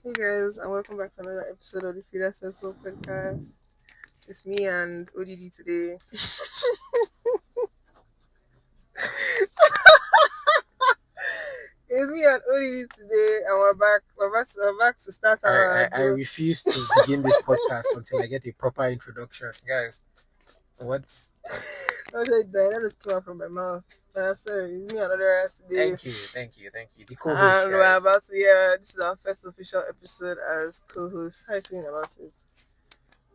Hey guys, and welcome back to another episode of the Feeder Selfhood podcast. It's me and ODD today. It's me and ODD today, and we're back. We're back to start our. I refuse to begin this podcast until I get a proper introduction, guys. What? Okay, that just came out from my mouth. Sorry, it's me and Odera today. Thank you. The And co-host, guys. we're about to this is our first official episode as co-host. How you feeling about it?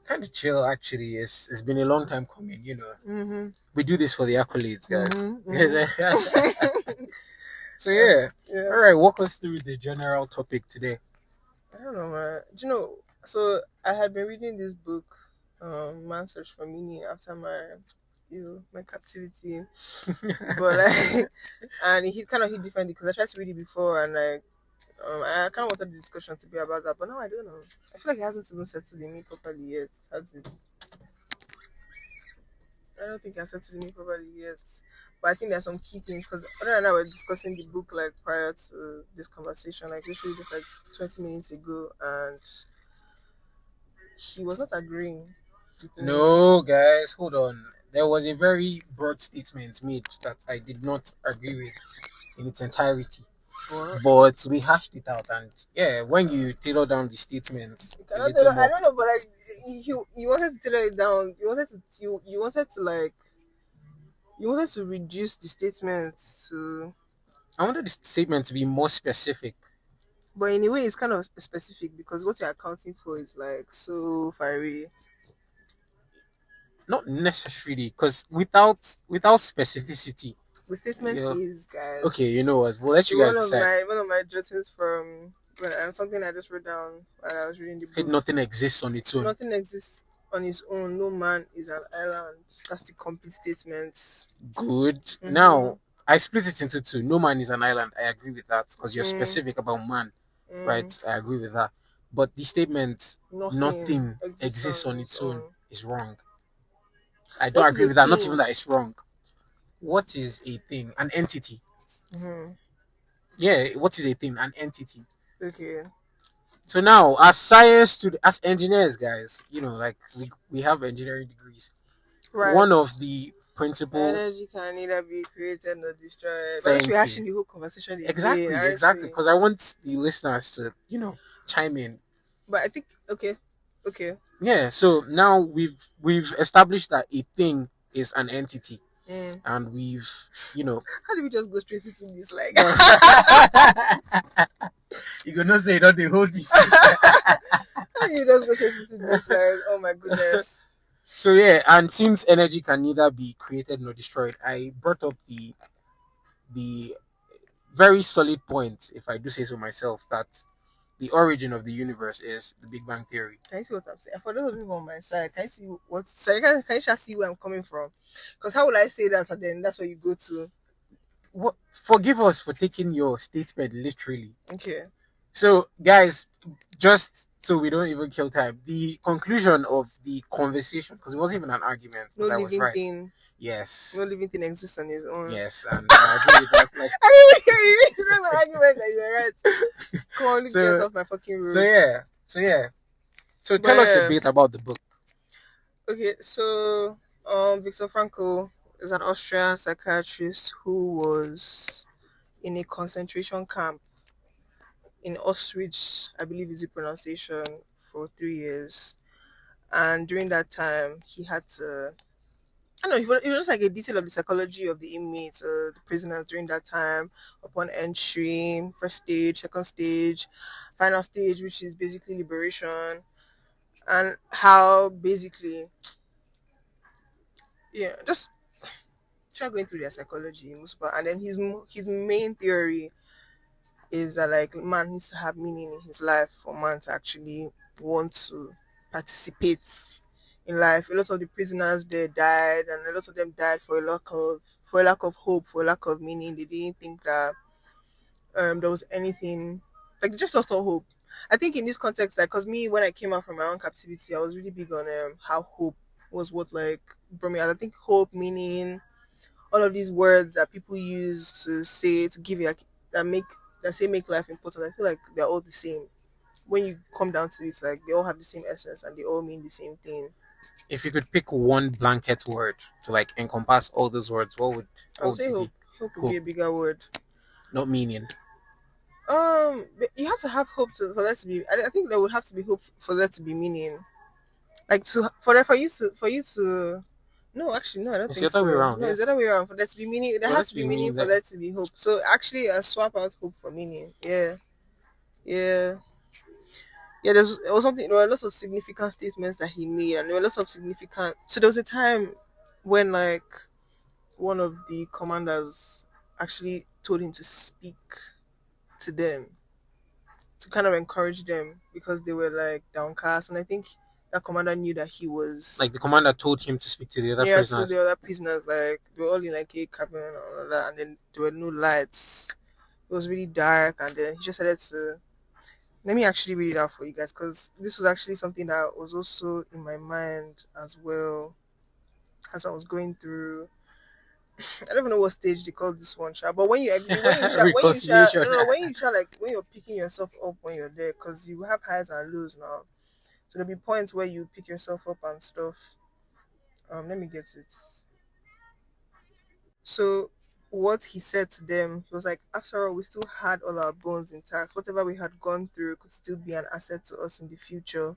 Kind of chill, actually. It's been a long time coming, you know. Mm-hmm. We do this for the accolades, guys. Mm-hmm. So yeah. Yeah. All right, walk us through the general topic today. I don't know, man. Do you know? So I had been reading this book, Man Search for Meaning, after my captivity. But like, and it hit differently because I tried to read it before, and like, I kind of wanted the discussion to be about that, but now I don't know. I feel like it hasn't even settled in me properly yet. Has it? I don't think it has settled in me properly yet. But I think there's some key things because other than that, we're discussing the book like prior to this conversation, like literally just like 20 minutes ago, and he was not agreeing with me. No, guys, hold on. There was a very broad statement made that I did not agree with in its entirety. What? But we hashed it out, and yeah, when you tailor down the statement, I don't know, but like you wanted to tailor it down. You wanted to reduce the statement to. I wanted the statement to be more specific. But in a way, it's kind of specific because what you're accounting for is like so far away. Not necessarily, because without specificity, The statement is, guys. Okay, you know what? We'll let you guys decide. One of my jottings from something I just wrote down while I was reading the book. Nothing exists on its own. Nothing exists on its own. No man is an island. That's the complete statement. Good. Mm-hmm. Now, I split it into two. No man is an island. I agree with that because you're specific about man, right? I agree with that. But the statement, nothing exists on its own, is wrong. I don't agree with that. Not even that it's wrong. What is a thing? An entity. Mm-hmm. Yeah, what is a thing? An entity. Okay. So now, as as engineers, guys, you know, like we have engineering degrees. Right. One of the principal energy can neither be created nor destroyed. But we're actually the whole conversation. Exactly. Because I want the listeners to, you know, chime in. But I think okay. Yeah. So now we've established that a thing is an entity. And we've, you know. How do we just go straight into this? Like, you gonna say that they hold me. How do you just go straight into this? Like, oh my goodness. So yeah, and since energy can neither be created nor destroyed, I brought up the very solid point, if I do say so myself, that the origin of the universe is the Big Bang Theory. Can you see what I'm saying? For those people on my side, can you see what? Can you just see where I'm coming from? Because how will I say that? And then that's where you go to. What? Forgive us for taking your statement literally. Okay. So, guys, just so we don't even kill time, the conclusion of the conversation, because it wasn't even an argument. No living thing. Yes. No living thing exists on its own. Yes, and I agree with that. Like, it's not my argument that you're right. Come on, get off my fucking room. So yeah. So tell us a bit about the book. Okay, so Viktor Frankl is an Austrian psychiatrist who was in a concentration camp in Auschwitz, I believe is the pronunciation, for 3 years. And during that time, he had to... I don't know, it was just like a detail of the psychology of the inmates, the prisoners during that time, upon entry, first stage, second stage, final stage, which is basically liberation, and how basically, just try going through their psychology, and then his main theory is that like man needs to have meaning in his life for man to actually want to participate in life. A lot of the prisoners there died, and a lot of them died for a lack of hope, for a lack of meaning. They didn't think that there was anything, like they just lost all hope. I think in this context, like, cause me when I came out from my own captivity, I was really big on how hope was what like brought me out. I think hope, meaning, all of these words that people use to say to give you that make life important. I feel like they're all the same. when you come down to it, like they all have the same essence and they all mean the same thing. If you could pick one blanket word to like encompass all those words, I what would would say it hope. be? Hope would be Hope, a bigger word. not meaning. But you have to have hope for that to be. I think there would have to be hope for that to be meaning. Like for you to. No, actually, no, I don't It's the think other way so. around, No, it's the yes. other way around. For there to be meaning, there For has that to to be be meaning meaning for that there to be hope. So actually, I swap out hope for meaning. Yeah, yeah, yeah. There was something. There were lots of significant statements that he made, and there were lots of significant. So there was a time when like one of the commanders actually told him to speak to them to kind of encourage them because they were like downcast, and I think that commander knew that he was. like the commander told him to speak to the other Yeah, so prisoners. the other prisoners, like, they were all in like a cabin and all of that, and then there were no lights. It was really dark, and then he just started to. Let me actually read it out for you guys because this was actually something that was also in my mind as well as I was going through. I don't even know what stage they call this one, Sha. But Reconciliation. no, no, like when you're picking yourself up when you're there, because you have highs and lows now. So there'll be points where you pick yourself up and stuff. Let me get it. So what he said to them, he was like, after all, we still had all our bones intact. Whatever we had gone through could still be an asset to us in the future.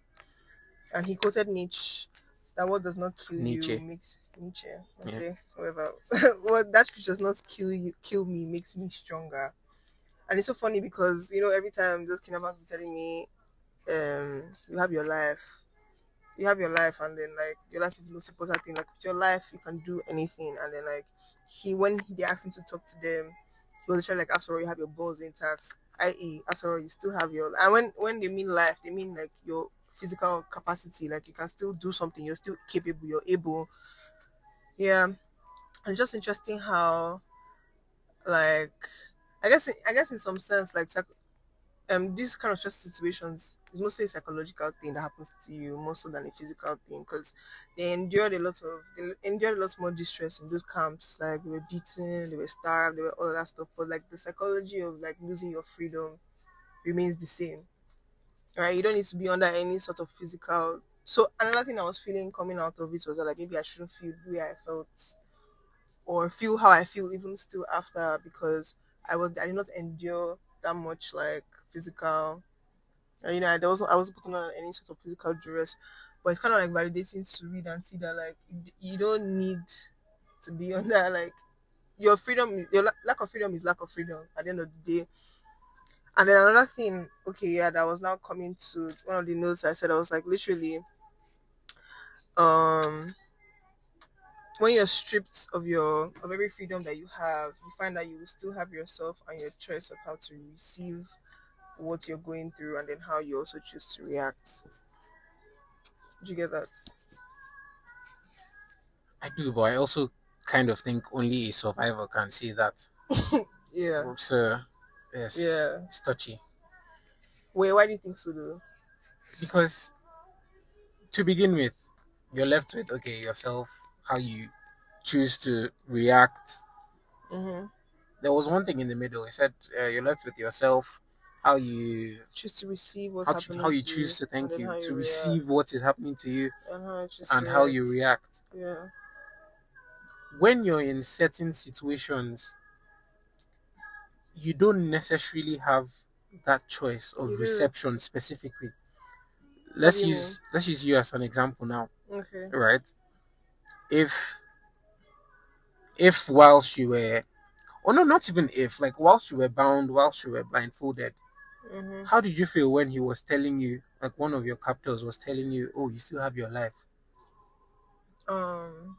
And he quoted Nietzsche that what does not kill you Nietzsche. makes Nietzsche. Yeah. Okay, whatever. What that which does not kill me makes me stronger. And it's so funny because every time those kidnappers be telling me, you have your life. You have your life, and then like your life is the most important thing. Like with your life you can do anything, and then like they asked him to talk to them, he was actually like, after all, you have your bones intact, i.e. after all, you still have your. And when they mean life, they mean like your physical capacity, like you can still do something, you're still capable, you're able. Yeah. And it's just interesting how, like, I guess in some sense, like, these kind of stressful situations is mostly a psychological thing that happens to you more so than a physical thing, because they endured a lot more distress in those camps. Like, they were beaten, they were starved, they were all that stuff. But like the psychology of like losing your freedom remains the same, right? You don't need to be under any sort of physical. So another thing I was feeling coming out of it was that like maybe I shouldn't feel the way I felt or feel how I feel even still after, because I did not endure that much like physical. I wasn't putting on any sort of physical duress, but it's kind of like validating to read and see that like you don't need to be under like your freedom. Lack of freedom is lack of freedom at the end of the day. And then another thing, okay, yeah, that was now coming to one of the notes I said. I was like, literally, um, when you're stripped of every freedom that you have, you find that you will still have yourself and your choice of how to receive what you're going through, and then how you also choose to react. Did you get that? I do, but I also kind of think only a survivor can see that. Yeah, So, yes, yeah. it's touchy. Wait, why do you think so, though? Because to begin with, you're left with, okay, yourself, how you choose to react. Mm-hmm. There was one thing in the middle. He said you're left with yourself, how you Choose to receive what's how happening you to you, choose to and thank then you, how you to react, receive what is happening to you, and how you choose to and how you react. react. Yeah, When you're in certain situations, you don't necessarily have that choice you of do. reception specifically. What do you mean? Let's use you as an example now, Okay. right? If whilst you were, or no, not even if, like whilst you were bound, whilst you were blindfolded, Mm-hmm. how did you feel when he was telling you, like one of your captors was telling you, oh, you still have your life? Um,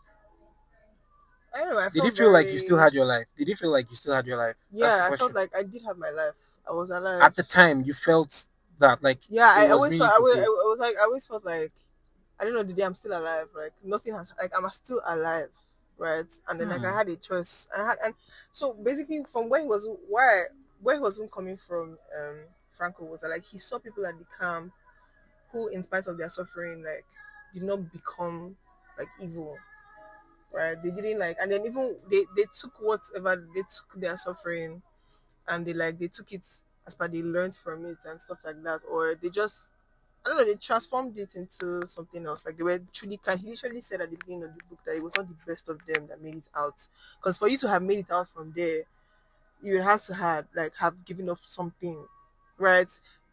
I don't know. I Did you felt feel like you still very. had your life? Did you feel like you still had your life? That's the Yeah, I felt question. like I did have my life. I was alive. At the time, you felt that like Yeah, it I was always felt. meaningful. I was like, I always felt like I don't know the day I'm still alive. Like nothing has. Like I'm still alive, right? And then like I Hmm. had a choice. And so basically from where he was even coming from, Franco was that, like he saw people at the camp who, in spite of their suffering, like did not become like evil, right? They didn't like, and then even they took whatever they took their suffering, and they took it as per they learned from it and stuff like that, or they just, I don't know, they transformed it into something else. Like they were truly kind. He literally said at the beginning of the book that it was not the best of them that made it out. Because for you to have made it out from there, you had to have given up something, right?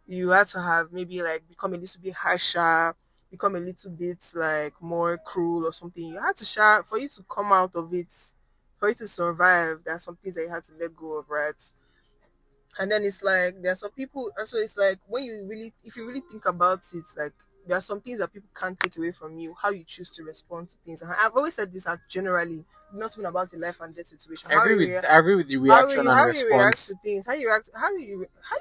You had to have maybe like become a little bit harsher, become a little bit like more cruel or something. You had to share for you to come out of it, for you to survive. There are some things that you had to let go of, right? And then it's like there are some people, and so it's like when you really, if you really think about it, like there are some things that people can't take away from you, how you choose to respond to things. And I've always said this, generally, not even about a life and death situation. I agree with the reaction and how you react response. to things, how you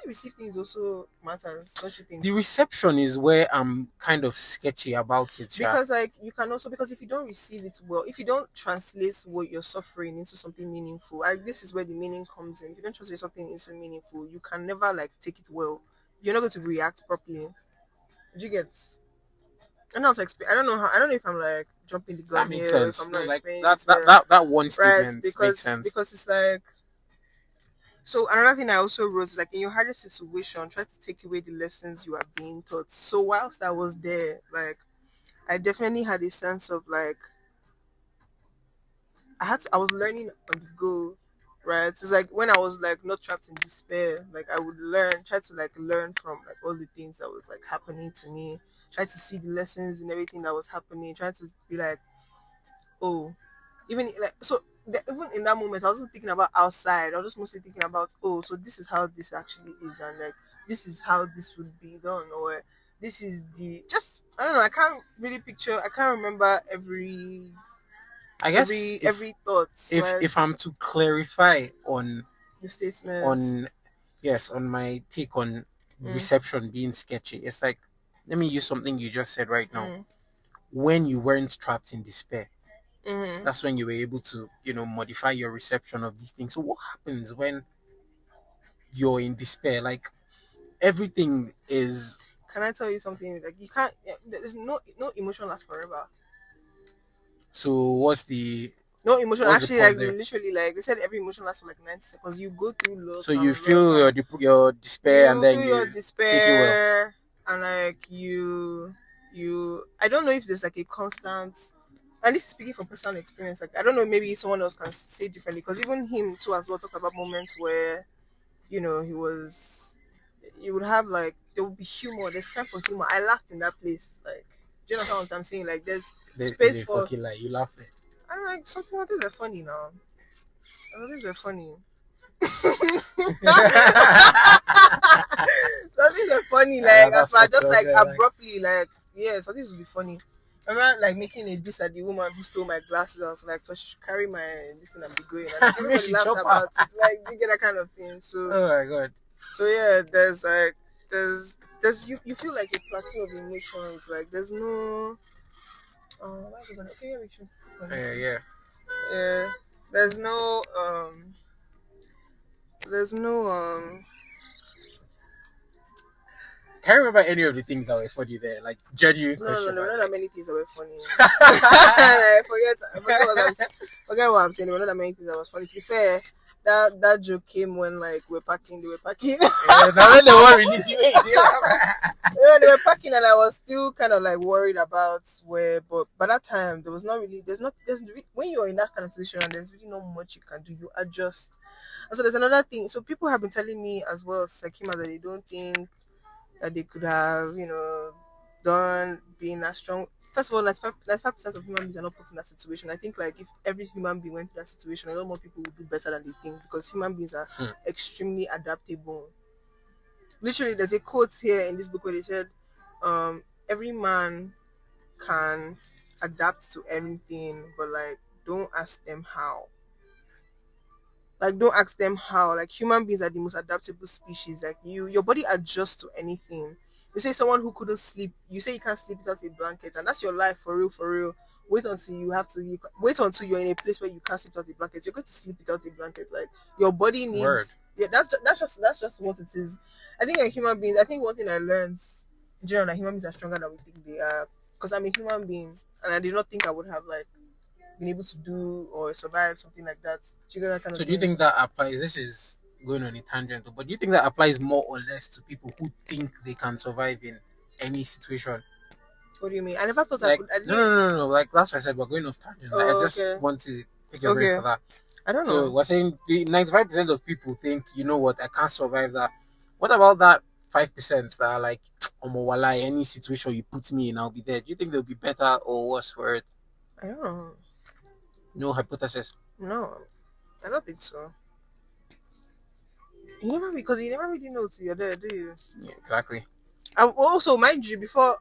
receive things also matters, don't you think? The reception is where I'm kind of sketchy about it, Sha. Because like you can also, because if you don't receive it well, if you don't translate what you're suffering into something meaningful, like this is where the meaning comes in. If you don't translate something into meaningful, you can never like take it well. You're not going to react properly. Do you get? And I was I don't know how, I don't know if I'm like jumping the That gun makes here, or if sense. I'm No, not like explaining that it that well. that, that one Right? statement makes sense. Because it's like, so another thing I also wrote is like in your hardest situation, try to take away the lessons you are being taught. So whilst I was there, like I definitely had a sense of like I was learning on the go, right? It's like when I was like not trapped in despair, like I would try to like learn from like all the things that was like happening to me, try to see the lessons and everything that was happening, try to be like, oh, even like so. Even in that moment, I wasn't thinking about outside. I was just mostly thinking about, oh, so this is how this actually is, and like this is how this would be done, or this is the just I don't know. I can't really picture. I can't remember I guess every thoughts, right? if I'm to clarify The statements. on yes, on my take on Mm, reception being sketchy, it's like, let me use something you just said right now. mm, When you weren't trapped in despair, mm-hmm. that's when you were able to, modify your reception of these things. So what happens when you're in despair? Like, everything is. Can I tell you something? Like you can't. There's no emotion lasts forever. So No emotion. what's the Actually, point like there? literally, like they said, every emotion lasts for like 90 seconds. You go through So lots you and lots, feel and your despair, and you then feel your you take it well. despair, and like you. I don't know if there's like a constant. And this is speaking from personal experience. Like I don't know, maybe someone else can say differently. Because even him too, as well, talked about moments where he was. You would have like there would be humor. There's time for humor. I laughed in that place. Like, do you know what I'm saying? Like, there's Is space a for. fucking lie. You laugh there. I'm like something like these are funny now. These are funny. Some things are funny, like as That's I fucked just up. like Yeah, like, abruptly, like yeah, so this would be funny. I remember like making a diss at the woman who stole my glasses. I was like, so she should carry my this thing and be going, and like maybe everybody she laughed chop about her. it. Like you get that kind of thing. Oh my god. So yeah, there's like there's you feel like a plateau of emotions. Like there's no why is it gonna okay yeah we should Yeah, yeah. yeah there's no Can't remember any of the things that were funny there. Like, genuine question. no, Like, not that many things that were funny. I forget what I'm saying. There were not that many things that was funny. To be fair, that joke came when like they were packing. yeah, now when they were releasing it, Yeah, they were packing, and I was still kind of like worried about where. But by that time, there was not really. When you're in that kind of situation, and there's really not much you can do. You adjust. And so there's another thing. So people have been telling me as well, Sakima, that they don't think that they could have, done being as strong. First of all, 95% of human beings are not put in that situation. I think like if every human being went through that situation, a lot more people would do better than they think because human beings are extremely adaptable. Literally, there's a quote here in this book where they said, every man can adapt to anything, but like don't ask them how. Like don't ask them how. Like human beings are the most adaptable species. Like your body adjusts to anything. You say someone who couldn't sleep, you say you can't sleep without a blanket, and that's your life for real, for real. Wait until you're in a place where you can't sleep without a blanket. You're going to sleep without a blanket. Like your body word. needs. Yeah, that's just what it is. I think like human beings. I think one thing I learned in general that human beings are stronger than we think they are. Because I'm a human being, and I did not think I would have like been able to do or survive something like that. Do you get that kind So of do you thing? think that applies? This is going on a tangent, but do you think that applies more or less to people who think they can survive in any situation? What do you mean? I never thought I Like, could. I no, didn't. no, no, no. Like that's what I said. We're going off tangent. Like, I Oh, just okay. want to pick your brain Okay. for that. I don't So know. we're saying the 95% of people think, you know what, I can't survive that. What about that 5% that are like, Omowala, any situation you put me in, I'll be there. Do you think they'll be better or worse for it? I don't know. No hypothesis. No, I don't think so. You never because you never really know till you're there, do you? Yeah, exactly. And also, mind you, before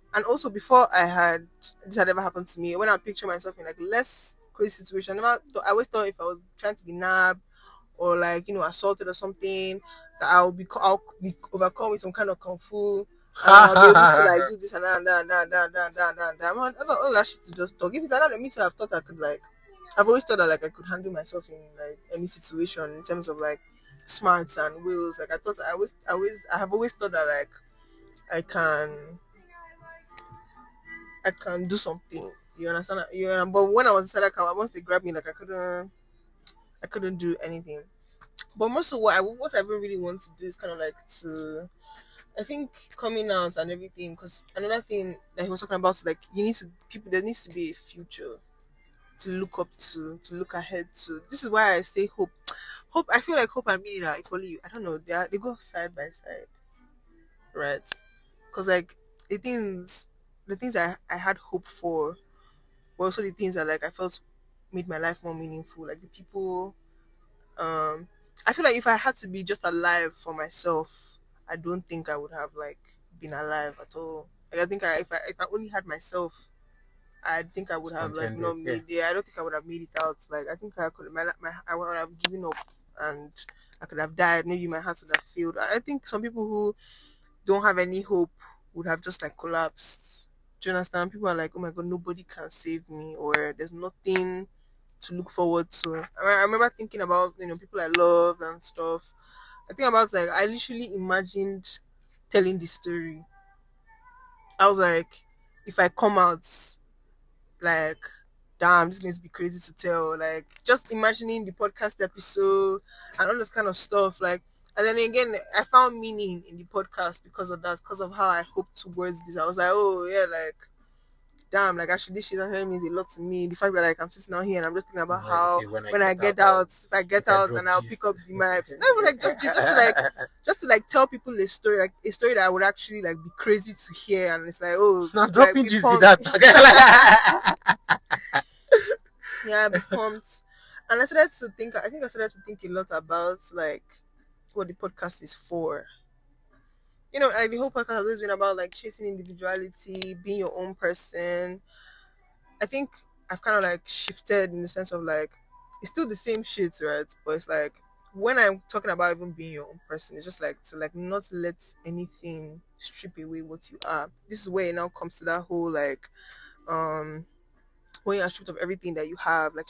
I had this had ever happened to me, when I picture myself in like less crazy situation, I always thought if I was trying to be nabbed or like assaulted or something, that I'll be overcome with some kind of kung fu, and I'll be able to like do this and that and that and that and that and that and that and that. And that. I thought all that shit to just talk. If it's another me too, I've thought I could like. I've always thought that like I could handle myself in like any situation in terms of like smarts and wills. Like I have always thought that like I can I can do something. You understand? Yeah. But when I was inside that car, once they grabbed me, like I couldn't do anything. But most of what I really want to do is kind of like to I think coming out and everything. Because another thing that he was talking about is like there needs to be a future to look up to look ahead to. This is why I say hope. Hope I feel like hope and meaning are equally. I don't know. They go side by side, right? Because like the things the things I had hope for were also the things that like I felt made my life more meaningful. Like the people, I feel like if I had to be just alive for myself, I don't think I would have like been alive at all. Like I think if I only had myself, I think I would It's have like not contended. Yeah. made it. I don't think I would have made it out. Like I think I could I would have given up and I could have died. Maybe my heart would have failed. I think some people who don't have any hope would have just like collapsed. Do you understand? People are like, oh my god, nobody can save me, or there's nothing to look forward to. I remember thinking about people I love and stuff. I think about like I literally imagined telling this story. I was like, if I come out, like, damn, this is going to be crazy to tell. Like, just imagining the podcast episode and all this kind of stuff. Like, and then again, I found meaning in the podcast because of that, because of how I hoped towards this. I was like, oh yeah, like, damn, like actually this shit actually means a lot to me. The fact that like I'm sitting out here and I'm just thinking about Like, how okay, when I when I get out, get out, if I get make a out drop and I'll gist. pick up the mics. Not even like just to like tell people a story, like a story that I would actually like be crazy to hear, and it's like, oh, Now like dropping be gist be pumped. that. Yeah, be pumped. And I think I started to think a lot about like what the podcast is for. Like the whole podcast has always been about like chasing individuality, being your own person. I think I've kind of like shifted in the sense of like it's still the same shit, right? But it's like when I'm talking about even being your own person, it's just like to like not let anything strip away what you are. This is where it now comes to that whole like um when you're stripped of everything that you have, like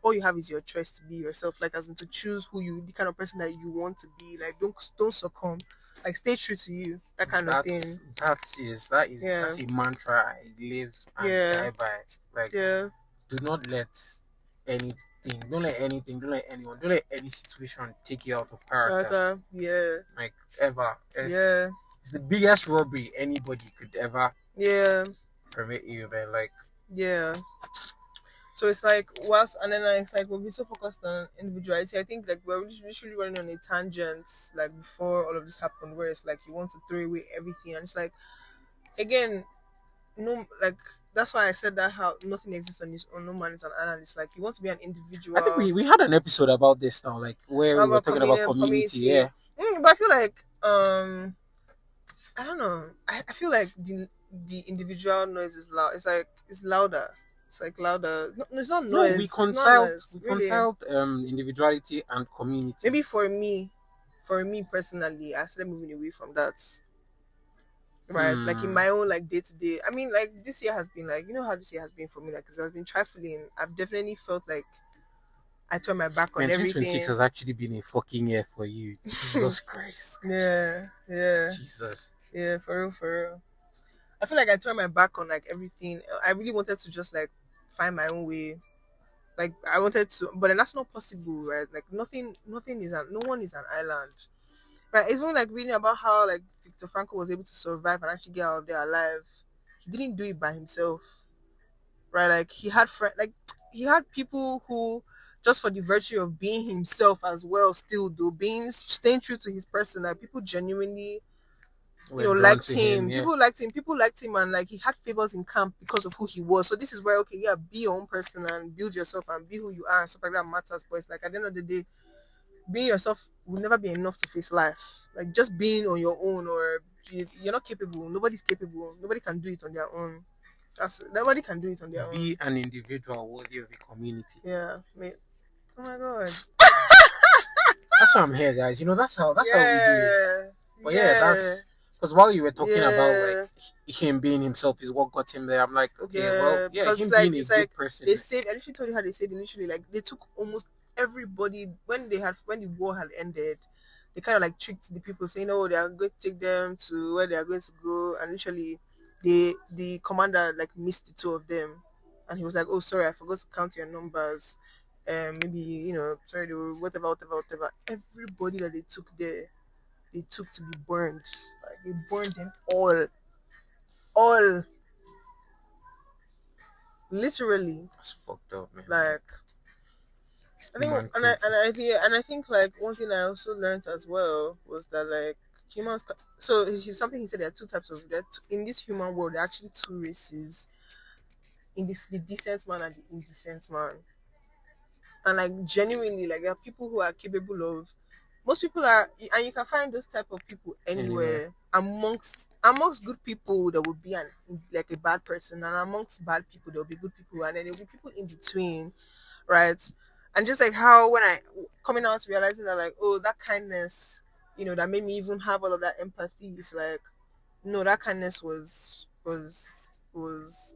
all you have is your choice to be yourself, like as in to choose the kind of person that you want to be. Like don't succumb, like stay true to you, that kind of that's thing. Yeah, that's a mantra I live and yeah, die by. Like, yeah, do not let anything, don't let anyone, don't let any situation take you out of character. yeah, Like, ever. yeah, It's the biggest robbery anybody could ever yeah, permit you, man. Like, yeah. So it's like and then like, it's like we'll be so focused on individuality. I think like we're literally running on a tangent like before all of this happened, where it's like you want to throw away everything, and it's like again, no, like that's why I said that how nothing exists on his own. No man is an analyst. Like you want to be an I think individual. we had an episode about this now, like where we were About talking about community. community. Yeah, But I feel like I don't know. I feel like the individual noise is loud. It's like it's louder. It's like louder. No, it's not no, noise. It's not noise. we Really. reconciled individuality and community. Maybe for me personally, I started moving away from that. Right, like in Hmm. my own like day to day. I mean, like this year has been like how this year has been for me. Like, 'cause I've been trifling. I've definitely felt like I turned my back on Man, 2026 everything. has actually been a fucking year for you. Jesus Christ. Yeah, yeah, Jesus. yeah. For real, for real. I feel like I turned my back on like everything. I really wanted to just like find my own way Like I wanted to, but then that's not possible, right? Like no one is an island, right? It's even like reading about how like Victor Frankl was able to survive and actually get out of there alive. He didn't do it by himself, right? Like he had people who, just for the virtue of being himself as well, still do being staying true to his person. Like people genuinely, We're drawn liked to him. him. Yeah. People liked him, and like he had favors in camp because of who he was. So this is where, okay, yeah, be your own person and build yourself and be who you are and stuff like that matters. But it's like at the end of the day, being yourself will never be enough to face life. Like just being on your own, or you're not capable. Nobody's capable. Nobody can do it on their own. Nobody can do it on their Be own. an individual worthy of a community. Yeah, mate. Oh my god. That's why I'm here, guys. That's how we do it. But yeah, that's because while you were talking about like him being himself is what got him there. I'm like, okay, well, yeah, because him like being a it's good like person. they said. I literally told you how they said initially. Like they took almost everybody when the war had ended. They kind of like tricked the people, saying, "Oh, they are going to take them to where they are going to go," and literally, the commander like missed the two of them, and he was like, "Oh, sorry, I forgot to count your numbers. Maybe sorry, they were whatever. Everybody that they took there, they took to be burned. Like they burned them all, literally. That's fucked up, man. Like I think, and I think like one thing I also learned as well was that like humans. So he's something he said there are two types of that in this human world. There are actually two races. In this, the decent man and the indecent man. And like genuinely, like there are people who are capable of. Most people are, and you can find those type of people anywhere. Amongst good people, there will be like a bad person, and amongst bad people, there will be good people, and then there will be people in between, right? And just like how when I coming out realizing that like, oh, that kindness, that made me even have all of that empathy. It's like, no, that kindness was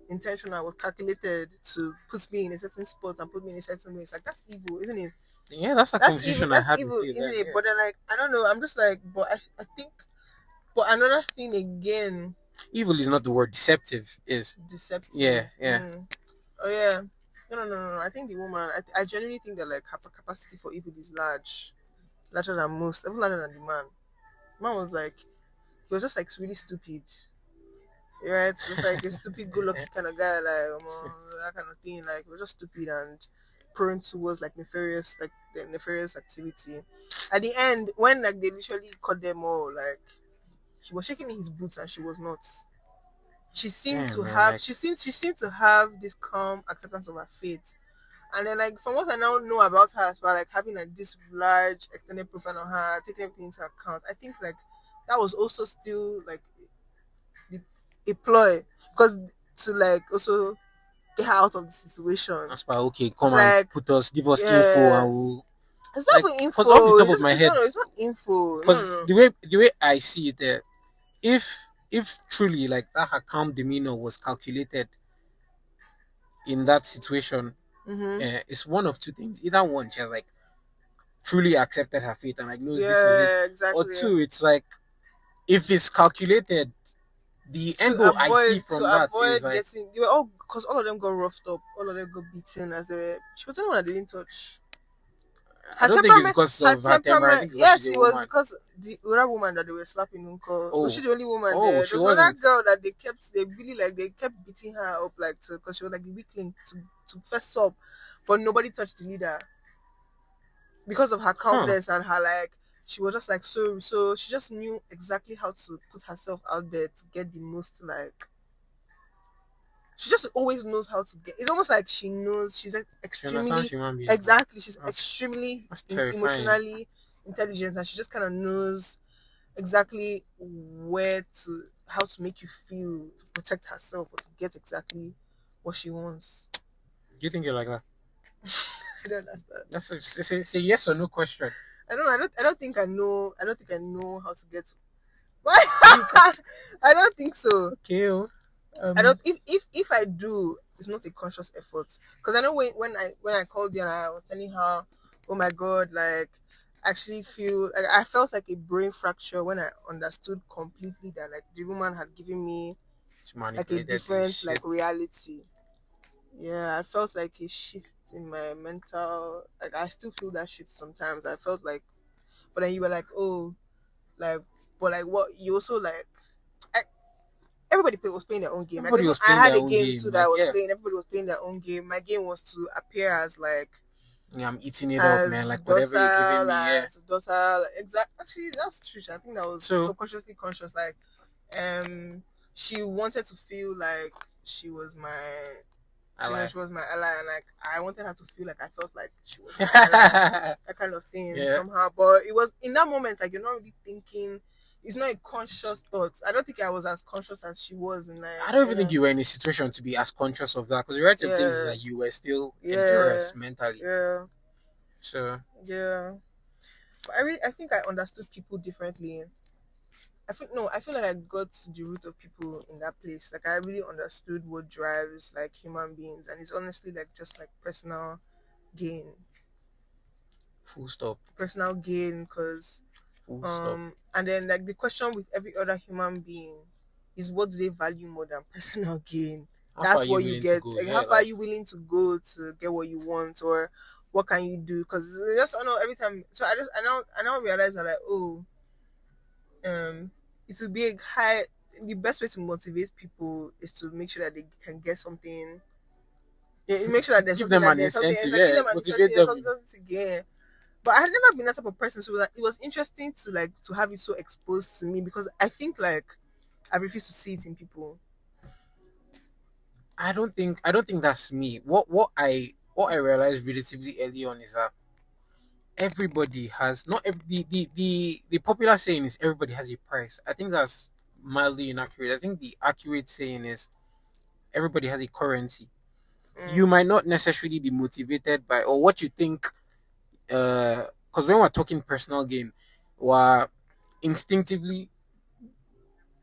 intentional, was calculated to put me in a certain spot and put me in a certain way. It's like that's evil, isn't it? Yeah, that's the That's evil. conversation I That's had evil, with you isn't then. it? Yeah. But then like I don't know. I'm just like, but I think, but another thing again, Evil is not the word. Deceptive is. deceptive. Yeah. Oh yeah. No. I think the woman. I genuinely think that like her capacity for evil is larger than most, even larger than the man. The man was like, he was just like really stupid. Right? Just like a stupid, good-lucky kind of guy, like that kind of thing. Like he was just stupid and prone towards like the nefarious activity. At the end, when like they literally caught them all, like he was shaking in his boots and she was not. She seemed Damn, to man, have like, she seemed to have this calm acceptance of her fate. And then like from what I now know about her as well, like having like this large extended profile on her, taking everything into account, I think like that was also still like the, a ploy because to like also get her out of the situation. that's why okay, It's come and like give us info yeah, and we'll it's not like even info. because off the top It's of just my head, no, it's not info. because No. the way I see it there, if truly like that her calm demeanor was calculated in that situation, it's one of two things. Either one, she has like truly accepted her fate and like knows this is it, Yeah, or exactly. two, it's like if it's calculated, the end goal I see from that is like getting they were all because all of them got roughed up, all of them got beaten as they were. She was the only one that didn't touch. I don't think it's because Her of her temper. I temperament. think it's because Yes, she's a it was woman. because the other woman that they were slapping uncle. Was Oh, she the only woman oh, there? she There was another wasn't. girl that they really like they kept beating her up like to because she was like the weakling to fess up, but nobody touched the leader because of her Huh. calmness and her like she was just like so she just knew exactly how to put herself out there to get the most like she just always knows how to get. It's almost like she knows she's like She understands extremely human beings. exactly. She's That's extremely terrifying. emotionally intelligent, and she just kind of knows exactly where to how to make you feel to protect herself or to get exactly what she wants. Do you think you're like that? I don't understand. That's it's a yes or no question. I don't think I know. I don't think I know how to get. Why? I don't think so. Okay. I don't. If I do, it's not a conscious effort. Because I know when I called you and I was telling her, oh my god, like I actually feel like I felt like a brain fracture when I understood completely that like the woman had given me like a different like reality. Yeah, I felt like a shift in my mental. Like I still feel that shit sometimes. I felt like, but then you were like, oh, like, but like what you also like. I, everybody was playing their own game. Like Everybody even was I playing had their a own game game. too that I Like, was yeah, playing. Everybody was playing their own game. My game was to appear as like yeah, I'm eating it up, man. as Like, whatever you're giving docile, me, yeah. as docile. Exact. Actually, that's true. I think that was So, subconsciously conscious. Like, she wanted to feel like she was my, ally. she was my ally, and like I wanted her to feel like I felt like she was my ally, that kind of thing Yeah. somehow. But it was in that moment like you're not really thinking. It's not a conscious thought. I don't think I was as conscious as she was in like. I don't even think you were in a situation to be as conscious of that because the right of things is Yeah, that you were still yeah, endurance mentally. yeah, So, yeah. But I think I understood people differently. I feel like I got to the root of people in that place. Like I really understood what drives like human beings, and it's honestly like just like gain, full stop. personal gain. Because Full stop. and then like the question with every other human being is what do they value more than personal gain? How far are That's you what you willing to get. go? Like Yeah, how far are like, you willing to go to get what you want, or what can you do? Because just I know every time. So I now realize that like um it would be a high the best way to motivate people is to make sure that they can get something. Yeah, make sure that give them an there's something incentive. else. Like give Yeah, them an motivate incentive, them. something to gain. But I had never been that type of person, so like, it was interesting to like to have it so exposed to me because I think like I refuse to see it in people. I don't think that's me. What I realized relatively early on is that everybody has not every, the popular saying is everybody has a price. I think that's mildly inaccurate. I think the accurate saying is everybody has a currency. You Mm, might not necessarily be motivated by or what you think because when we're talking personal gain, we're instinctively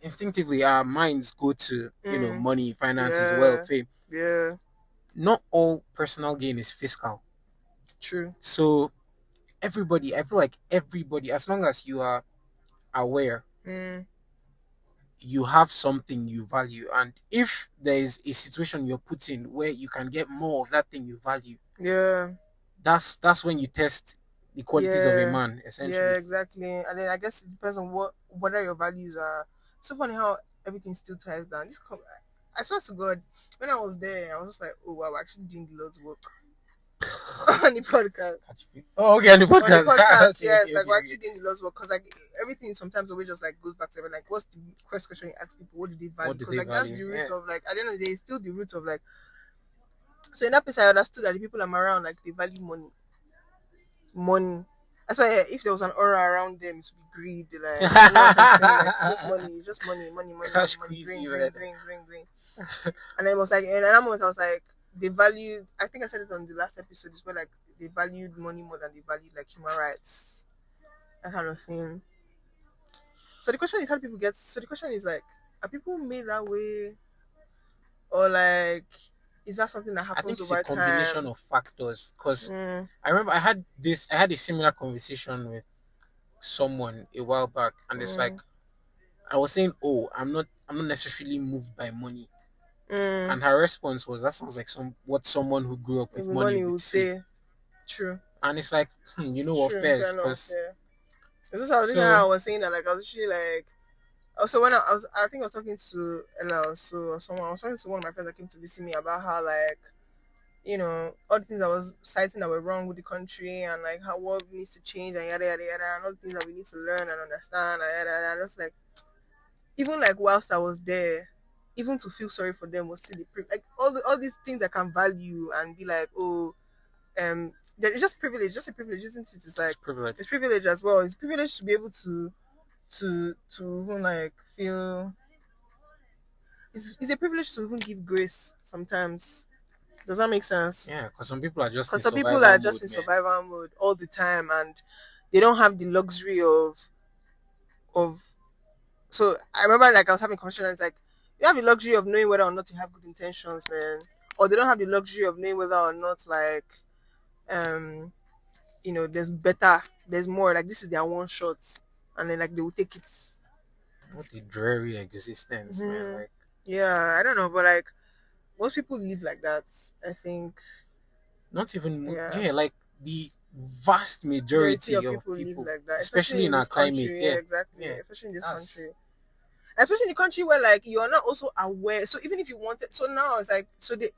instinctively our minds go to mm, money, finances, wealth, yeah, fame. yeah, Not all personal gain is fiscal. true. So everybody, I feel like everybody, as long as you are aware, Mm, you have something you value, and if there is a situation you're put in where you can get more of that thing you value, yeah, that's when you test the qualities of a yeah, man, yeah, essentially. exactly. And then I guess it depends on what are your values are. So funny how everything still ties down. I swear to God, when I was there, I was just like, oh wow, we're actually doing the Lord's work on the podcast. Oh, okay, on the On the podcast. podcast, Okay, yes, okay, like we're okay, actually okay. doing the Lord's work because like everything sometimes always just like goes back to like what's the first question you ask people? What do they value? What do Because they like that's value? the root Yeah. of like at the end of the day, it's still the root of like. So in that place, I understood that the people I'm around like they value money. That's why if there was an aura around them, it would be greed. Like you know what I'm saying? Like just Cash money, crazy, green, man. green, green, green, green. And then it was like in that moment, I was like, they valued. I think I said it on the last episode. Is where like they valued money more than they valued like human rights, that kind of thing. So the question is, how do people get? So the question is like, are people made that way, or like, is that something that I think happens it's a over combination time? of factors. Because Mm, I remember I had a similar conversation with someone a while back, and it's like mm, I was saying, "Oh, I'm not necessarily moved by money," mm. and her response was, "That sounds like what someone who grew up with money Everybody would would say." say, true, And it's like, you know what, true, fairs, kind of, because yeah. This is how so I was saying that, like, I was actually like, also when I think I was talking to Ella, or someone, I was talking to one of my friends that came to visit me about how, like, all the things I was citing that were wrong with the country and, like, how what needs to change and yada, yada, yada, and all the things that we need to learn and understand and yada, yada. And just like, even like, whilst I was there, even to feel sorry for them was still like, all these things I can value and be like, oh, it's just privilege, just a privilege, isn't it? It's it's like privilege. it's privilege as well. It's privilege to be able to even like feel. It's a privilege to even give grace sometimes. Does that make sense? Yeah, because some people are just Because in some people survival are just mode, in man. survival mode all the time, and they don't have the luxury of. So I remember like I was having a conversation. And it's like you have the luxury of knowing whether or not you have good intentions, man, or they don't have the luxury of knowing whether or not like um there's better, there's more. Like this is their one shot, and then like they will take it. What a dreary existence, man. Hmm. Like, Yeah, I don't know, but like most people live like that. I think Not even Yeah. like the vast Majority majority of of people live people, like that, especially especially in in our this climate. country. Yeah, Yeah, exactly. yeah, Especially in this that's country. Especially in the country where like you're not also aware. So even if you wanted, so now it's like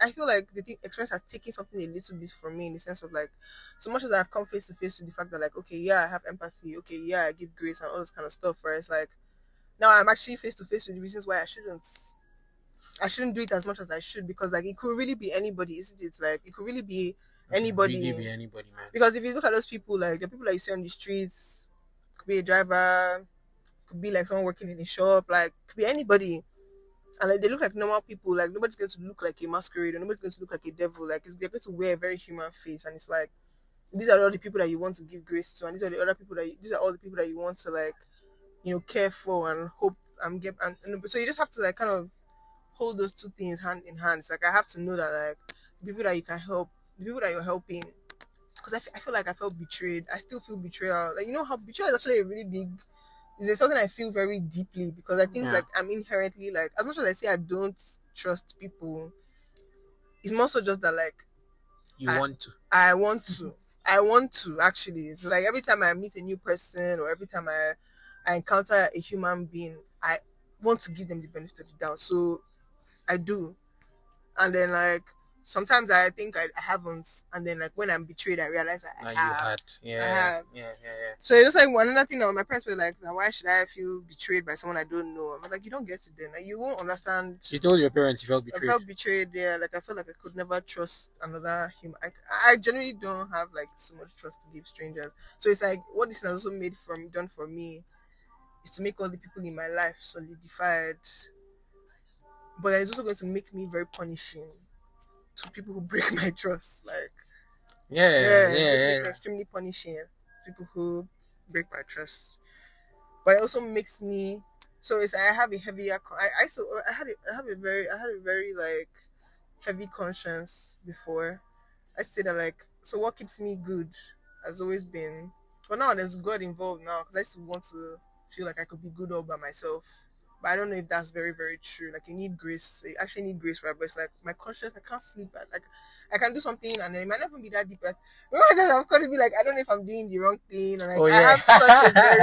I feel like the thing, experience has taken something a little bit from me in the sense of like, so much as I've come face to face with the fact that like, okay, yeah, I have empathy, okay, yeah, I give grace and all this kind of stuff. Where it's like now I'm actually face to face with the reasons why I shouldn't do it as much as I should, because like it could really be anybody, isn't it? Like it could really be it could really anybody. be anybody, man. Because if you look at those people, like the people that you see on the streets, could be a driver, could be like someone working in a shop, like could be anybody. And like they look like normal people, like nobody's going to look like a masquerade, or nobody's going to look like a devil. Like they're going to wear a very human face, and it's like these are all the people that you want to give grace to, and these are the other people these are all the people that you want to like, care for and hope and get. And so you just have to like kind of hold those two things hand in hand. It's like I have to know that like the people that you can help, the people that you're helping, because I feel like I felt betrayed. I still feel betrayal. Like how betrayal is actually a really big. Is something I feel very deeply, because I think Yeah, like I'm inherently like, as much as I say I don't trust people, it's more so just that like you I want to. I want to. I want to actually. It's like every time I meet a new person, or every time I encounter a human being, I want to give them the benefit of the doubt. So I do. And then like sometimes I think I haven't, and then like when I'm betrayed I realize That I you have. had. I Yeah, have. yeah, yeah, So it's just like one another thing that my parents were like, "Now why should I feel betrayed by someone I don't know?" I'm like, you don't get it then. Like, you won't understand. You told your parents you felt I betrayed. felt betrayed there. Like I felt like I could never trust another human. I generally don't have like so much trust to give strangers. So it's like what this has also done for me is to make all the people in my life solidified. But it's also going to make me very punishing to people who break my trust. Like Yeah, yeah, it's yeah, going to make me yeah. extremely punishing people who break my trust. But it also makes me, so it's I have a heavier I had a very like heavy conscience before. I say that like, so what keeps me good has always been, but now there's God involved now, because I used to want to feel like I could be good all by myself. But I don't know if that's very, very true. Like you need grace. You actually need grace, right? But it's like my conscience, I can't sleep at like I can do something and then it might not even be that deep. Like, remember that I'm going to be like, I don't know if I'm doing the wrong thing. And like Oh I yeah. have such a very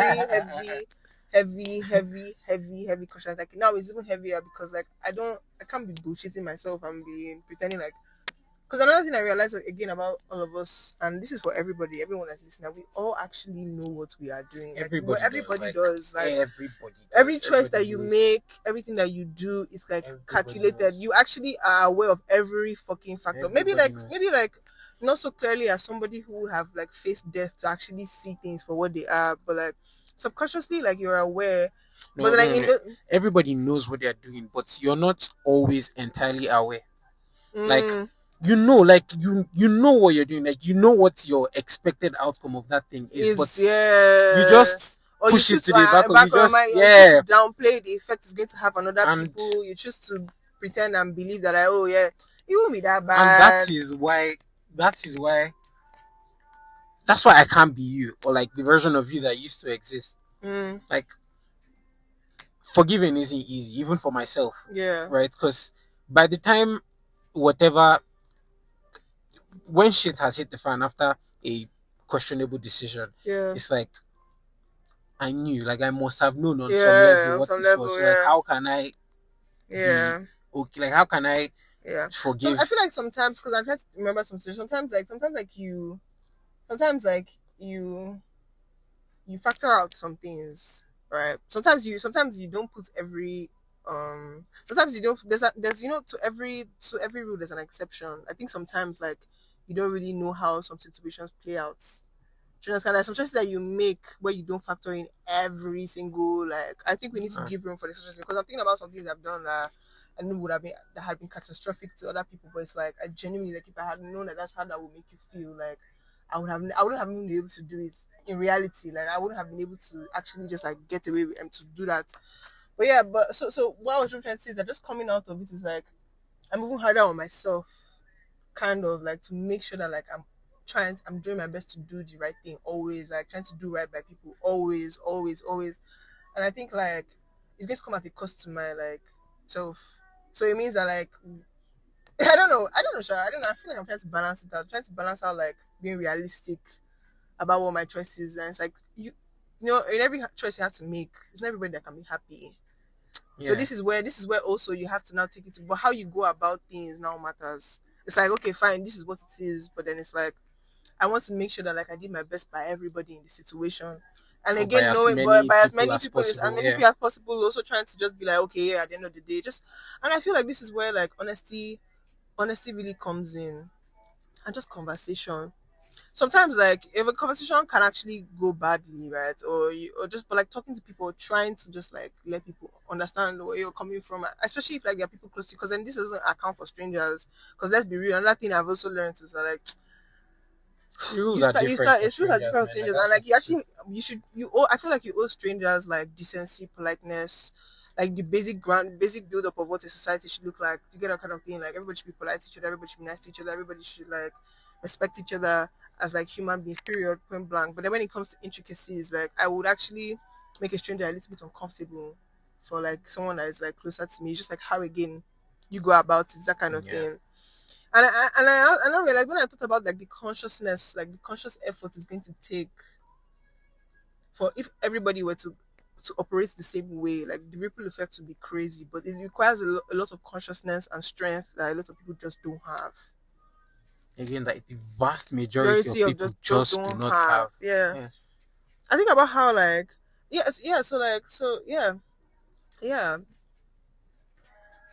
heavy conscience. Like now it's even heavier because like I can't be bullshitting myself and be pretending like, because another thing I realized again about all of us, and this is for everybody, everyone that's listening, we all actually know what we are doing. Like Everybody does. everybody Like does. Like everybody every does. choice Everybody that you knows. make, everything that you do is like Everybody calculated. knows. You actually are aware of every fucking factor. Everybody knows. Maybe like not so clearly as somebody who have like faced death to actually see things for what they are, but like subconsciously like you're aware. But No, like no, no. Everybody knows what they're doing, but you're not always entirely aware. Like mm, like you know what you're doing. Like you know what your expected outcome of that thing is, is but you yeah, just or you push it choose to to the back of you. back of your Just mind, or you choose to yeah, downplay the effect it's going to have on other and people. You choose to pretend and believe that like, oh yeah, it won't be that and that bad. is why that is why that's why I can't be you or like the version of you that used to exist. Mm, Like forgiving isn't easy, even for myself, yeah, right? Because by the time whatever when shit has hit the fan after a questionable decision, yeah, it's like I knew, like I must have known on some yeah, level on what some this was. level, So like, yeah, how can I be yeah, okay? Like, how can I yeah. So I forgive? feel like sometimes, because I'm trying to remember something. Sometimes like you factor out some things, right? Sometimes you don't put every sometimes you don't there's to every rule there's an exception. I think sometimes like you don't really know how some situations play out. Do you understand? Like some choices that you make where you don't factor in every single like, I think we need to Uh, give room for the situation, because I'm thinking about some things I've done that I knew that had been catastrophic to other people, but it's like I genuinely like if I had known that that's how that would make you feel, like I wouldn't have been able to do it in reality. Like I wouldn't have been able to actually just like get away with and to do that. But yeah, but so what I was really trying to say is that just coming out of it is like I'm moving harder on myself, kind of like to make sure that like I'm doing my best to do the right thing always, like trying to do right by people always, always, always. And I think like it's going to come at a cost to my like self. So it means that like I don't know. I don't know, Sha. I don't know. I feel like I'm trying to balance it out. I'm trying to balance out like being realistic about what my choice is, and it's like you know, in every choice you have to make, it's not everybody that can be happy. So Yeah. this is where also you have to now take it to, but how you go about things now matters. It's like, okay, fine, this is what it is, but then it's like I want to make sure that like I did my best by everybody in the situation. And Or by again, as knowing but many by as people many as people as possible. many Yeah. people as possible, also trying to just be like, okay, yeah, at the end of the day, just and I feel like this is where like honesty really comes in, and just conversation. Sometimes like if a conversation can actually go badly, right, or just but like talking to people, trying to just like let people understand where you're coming from, especially if like there are people close to you, because then this doesn't account for strangers. Because let's be real, another thing I've also learned is that like Rules you are start you different start for it's rules are strangers, different with man. Like strangers, and that's like just you the truth. actually you should you owe I feel like you owe strangers like decency, politeness, like the basic build up of what a society should look like. You get that kind of thing. Like everybody should be polite to each other, everybody should be nice to each other, everybody should like respect each other as like human beings, period, point blank. But then when it comes to intricacies, like I would actually make a stranger a little bit uncomfortable for like someone that is like closer to me. It's just like how again you go about it, that kind of Yeah. thing. And I realized when I thought about like the consciousness, like the conscious effort is going to take for if everybody were to operate the same way, like the ripple effect would be crazy. But it requires a lot of consciousness and strength that a lot of people just don't have. Again, that the vast majority Majority of of people just just do don't not have. have. Yeah. Yeah. I think about how like yes, yeah, so like so yeah. Yeah.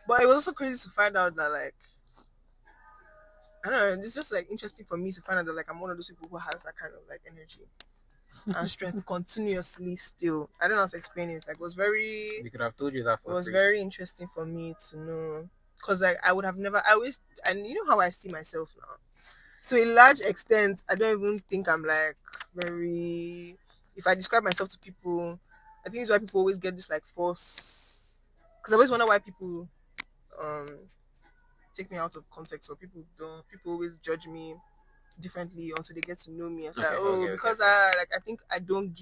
But it was also crazy to find out that like I don't know, it's just like interesting for me to find out that like I'm one of those people who has that kind of like energy and strength continuously still. I don't know how to explain it. Like We could have told you that it for was free. very interesting for me to know. Cause like I would have never I always and you know how I see myself now. To a large extent, I don't even think I'm like very if I describe myself to people, I think it's why people always get this like false because I always wonder why people um take me out of context or people always judge me differently until they get to know me. It's like, Okay, oh, okay, okay, because okay. I think I don't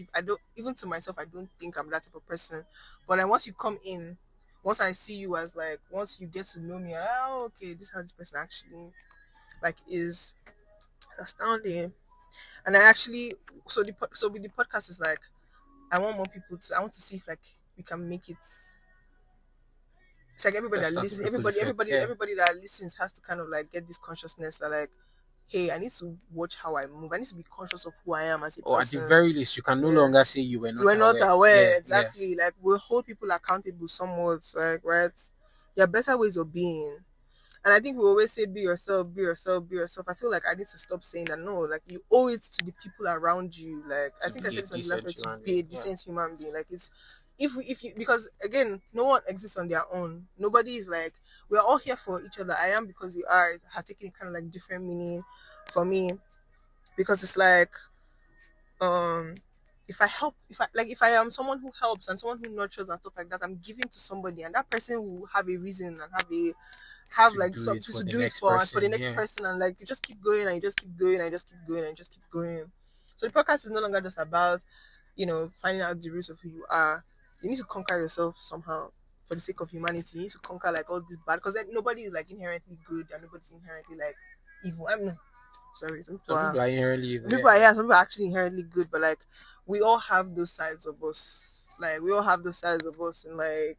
even to myself I don't think I'm that type of person. But then once you come in, once I see you as like once you get to know me, oh okay, this is how this person actually like is astounding. And I actually so with the podcast is like I want to see if like we can make it it's like everybody Let's that start a listens ripple effect. Yeah. everybody that listens has to kind of like get this consciousness that like hey, I need to watch how I move. I need to be conscious of who I am as a Or at the person. very least, you can no Yeah. longer say you were You not are not aware. aware, Yeah, yeah. exactly. Like we hold people accountable somewhat, like right. There are better ways of being. And I think we always say be yourself, be yourself, be yourself. I feel like I need to stop saying that no, like you owe it to the people around you. Like I To think I be a said this on the last way decent to human be a being. Yeah. decent human being. Like it's if you because again, no one exists on their own. Nobody is like we're all here for each other. I am because you are has taken kind of like different meaning for me because it's like um if I help if I am someone who helps and someone who nurtures and stuff like that, I'm giving to somebody and that person will have a reason and have To like do it something for to the do it next for and for the person. next Yeah. person and like you just keep going and you just keep going and you just keep going and you just keep going. So the podcast is no longer just about, finding out the roots of who you are. You need to conquer yourself somehow for the sake of humanity. You need to conquer like all this bad because nobody is like inherently good and nobody's inherently like evil. I'm not sorry, Some people are inherently evil. some people Yeah. are yeah, some people are actually inherently good, but like we all have those sides of us. Like we all have those sides of us, and like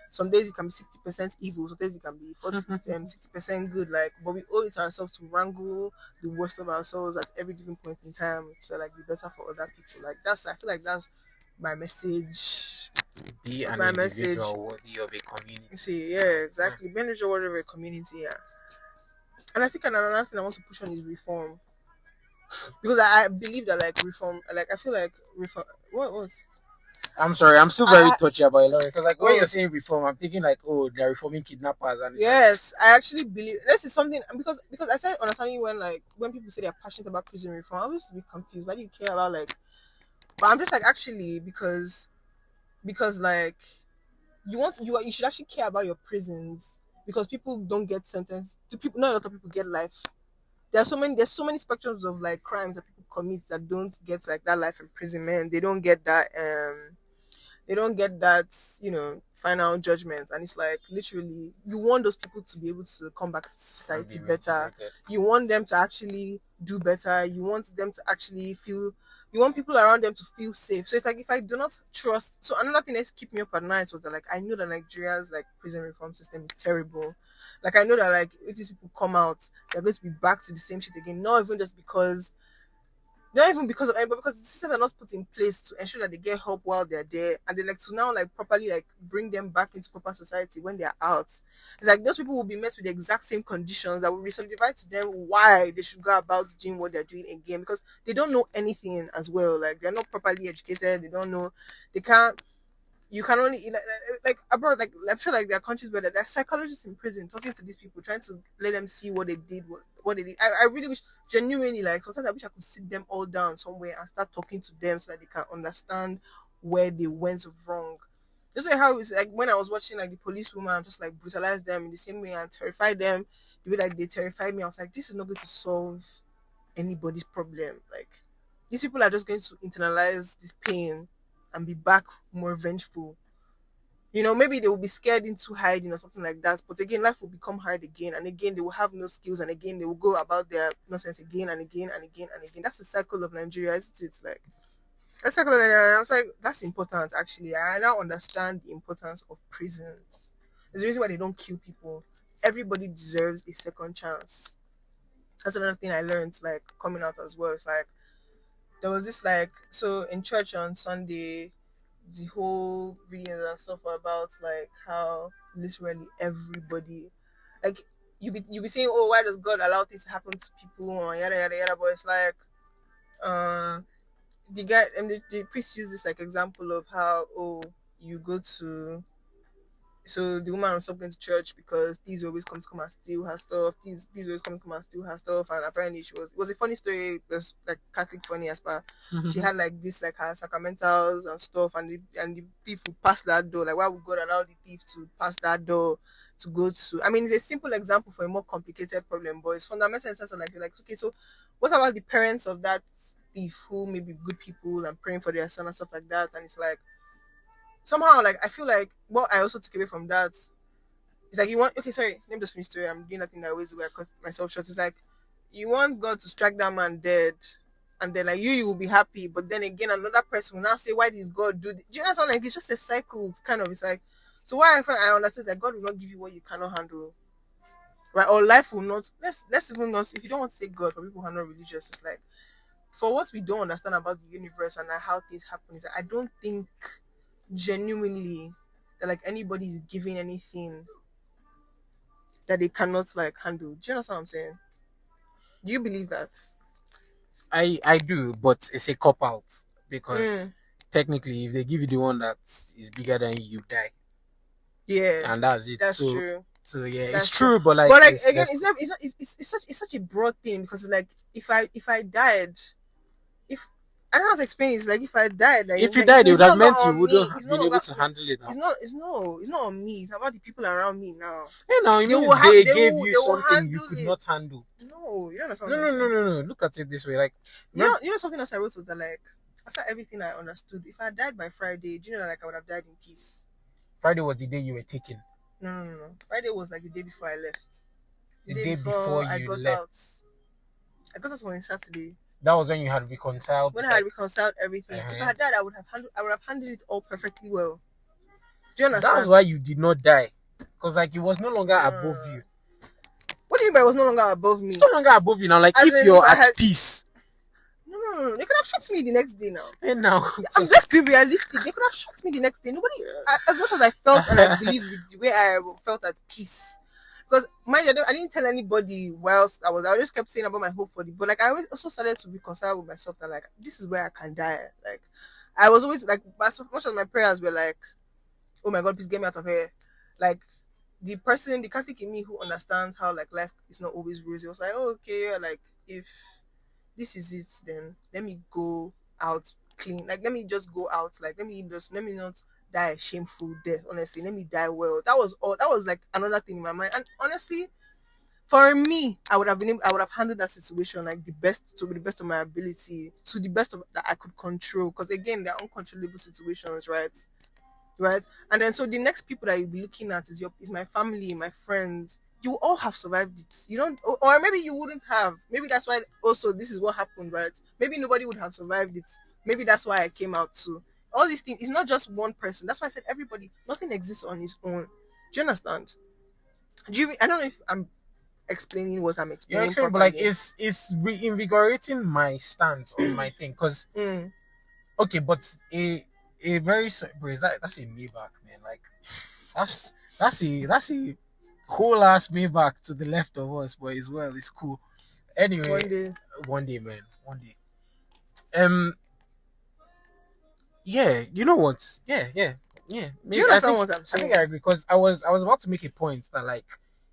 some days it can be 60% evil, some days it can be 60% good. Like, but we owe it to ourselves to wrangle the worst of ourselves at every given point in time to like be better for other people. Like I feel like that's my message. Be That's an my message. individual worthy of a community. See, yeah, Yeah. exactly. Being a whatever community, yeah. And I think another thing I want to push on is reform because I believe that like reform, like I feel like reform. What was? I'm sorry, I'm still very I touchy about Hillary because, like, when you're oh saying reform, I'm thinking like, oh, they're reforming kidnappers, and it's like, yes, I actually believe this is something because I started understanding when people say they're passionate about prison reform, I always be confused. Why do you care about like? But I'm just like actually because like you should actually care about your prisons because people don't get sentenced. To people, not a lot of people get life. There's so many spectrums of like crimes that people commit that don't get like that life imprisonment. They don't get that they don't get that, final judgment. And it's like, literally, you want those people to be able to come back to society better. You want them to actually do better. You want them to actually feel, you want people around them to feel safe. So it's like, if I do not trust, so another thing that's keep me up at night was that, like, I know that Nigeria's like prison reform system is terrible. Like, I know that, like, if these people come out, they're going to be back to the same shit again. Not even just because, not even because of, but because the systems are not put in place to ensure that they get help while they're there, and they like to now like properly like bring them back into proper society when they're out. It's like those people will be met with the exact same conditions that will re-solidify to them why they should go about doing what they're doing again, because they don't know anything as well. Like, they're not properly educated. They don't know. They can't. You can only like abroad, like I'm sure like there are countries where there are psychologists in prison talking to these people, trying to let them see what they did, what they did. I really wish, genuinely, like sometimes I wish I could sit them all down somewhere and start talking to them so that they can understand where they went wrong. Just like how it's like when I was watching like the police woman just like brutalize them in the same way and terrify them the way like they terrified me. I was like, this is not going to solve anybody's problem. Like, these people are just going to internalize this pain and be back more vengeful. Maybe they will be scared into hiding or something like that. But again, life will become hard again, and again they will have no skills, and again they will go about their nonsense again and again and again and again. That's the cycle of Nigeria, isn't it? Like, that's the cycle of Nigeria. I was like, that's important actually. I now understand the importance of prisons. There's a reason why they don't kill people. Everybody deserves a second chance. That's another thing I learned, like, coming out as well. It's like, there was this, like, so in church on Sunday, the whole readings and stuff were about like how literally everybody, like, you be saying, oh, why does God allow this to happen to people and yada yada yada, but it's like, uh the guy and the priest used this like example of how, oh, you go to, so the woman was going to church because these always come and steal her stuff. These always come and steal her stuff, and apparently it was a funny story. It was like Catholic funny as well. She had like this like her sacramentals and stuff, and the thief would pass that door. Like, why would God allow the thief to pass that door to go to? I mean, it's a simple example for a more complicated problem, but it's fundamental in the sense of like, you're like, okay, so what about the parents of that thief who may be good people and praying for their son and stuff like that? And it's like, somehow, like, I feel like what I also took away from that is like, you want, okay, sorry, let me just finish story. I'm doing that thing that I always do where I cut myself short. It's like, you want God to strike that man dead, and then like you will be happy, but then again another person will now say, why did God do this? Do you understand? Like, it's just a cycle, kind of. It's like, so why I understood that God will not give you what you cannot handle, right? Or life will not. Let's even not, if you don't want to say God, for people who are not religious, it's like, for what we don't understand about the universe and how things happen, is that I don't think genuinely that like anybody is giving anything that they cannot like handle. Do you understand what I'm saying? Do you believe that? I do, but it's a cop out because technically, if they give you the one that is bigger than you, you die. Yeah, and that's it. That's so true. so yeah, That's it's true, but like, again, it's such a broad thing, because it's like, if I died, if I don't know how to explain it, it's like, if I died, like, if you like, died, it it's would have not meant you on wouldn't me. have It's been not able about. to handle it now. It's not on me. It's about the people around me now. Yeah, now it They means will have. they They gave will. you They will something you handle could it. not handle. No, you don't understand No, what no, I'm no, saying. no, no. Look at it this way, like, You know something else I wrote was that, like, after everything I understood, if I died by Friday, do you know that, like, I would have died in peace? Friday was the day you were taken. No. Friday was like the day before I left. The day before I you got left. out. I got out on Saturday. That was when you had reconciled. When I had reconciled everything. If I had died, I would have handled it all perfectly well. Do you understand? That's why you did not die, because like it was no longer above you. What do you mean by it was no longer above me? It's no longer above you now. Like, As if in, you're if I at had- peace. No. They could have shot me the next day now. And now, Let's be realistic. They could have shot me the next day. Nobody, as much as I felt and I believed with the way I felt at peace. Because mind you, I didn't tell anybody whilst I just kept saying about my hope for the, but like, I always also started to reconcile with myself that, like, this is where I can die. Like, I was always like, as much as my prayers were like, oh my God, please get me out of here. Like, the Catholic in me who understands how like life is not always rosy was like, oh, okay, like, if this is it, then let me go out clean. Like, let me just go out. Like, let me not die a shameful death. Honestly, let me die well. That was all. That was like another thing in my mind. And honestly, for me, I would have handled that situation like the best of my ability, to the best of that I could control. Because again, they're uncontrollable situations, right? right? And then so the next people that you'll be looking at is my family, my friends. You all have survived it. You don't, or maybe you wouldn't have. Maybe that's why. Also, this is what happened, right? Maybe nobody would have survived it. Maybe that's why I came out too. All these things. It's not just one person. That's why I said everybody. Nothing exists on its own. Do you understand? I don't know if I'm explaining what I'm You're explaining actually, but properly. like, it's reinvigorating my stance on my thing, because okay, but a very bro, that's a Maybach, man. Like, that's a whole ass Maybach to the left of us, but as well, it's cool. Anyway, One day. one day, man, one day. Um, yeah, you know what? Yeah. Do you Maybe understand what I'm I saying? think I agree, because I was about to make a point that, like,